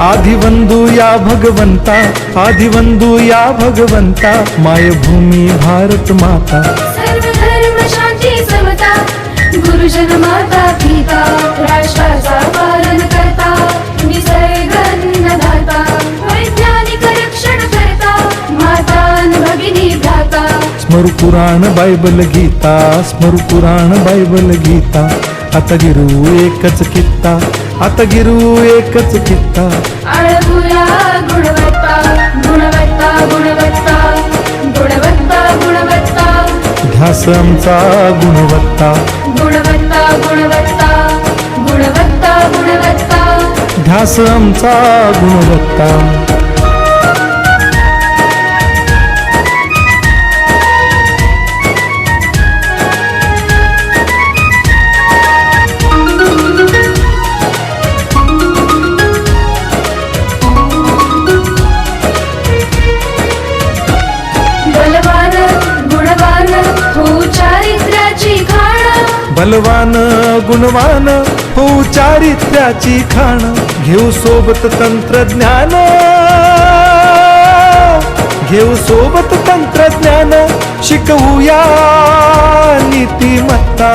आदिवंदू या भगवंता, आदिवंदू या भगवंता, मायभूमी भारत माता। सर्व धर्म शांती समता, गुरुजन माता पिता, राष्ट्राचा पालन करता, निसर्ग अन्नदाता, वैज्ञानिक रक्षण करता, माता अन भगिनी भ्राता। स्मरू पुराण बायबल गीता, स्मरू पुराण बायबल गीता, आता गिरू एकच कित्ता, आता गिरू एकच कित्ता। आळगुया गुणवत्ता, गुणवत्ता, गुणवत्ता, गुणवत्ता, गुणवत्ता, ध्यास आमचा गुणवत्ता, गुणवत्ता, गुणवत्ता, गुणवत्ता, गुणवत्ता। ध्यास आमचा गुणवत्ता। बलवान गुणवान हो चारित्र्याची खाण, बलवान गुणवान हो चारित्र्याची खाण, घेऊ सोबत तंत्रज्ञान, घेऊ सोबत तंत्रज्ञान, शिकवूया नीतिमत्ता।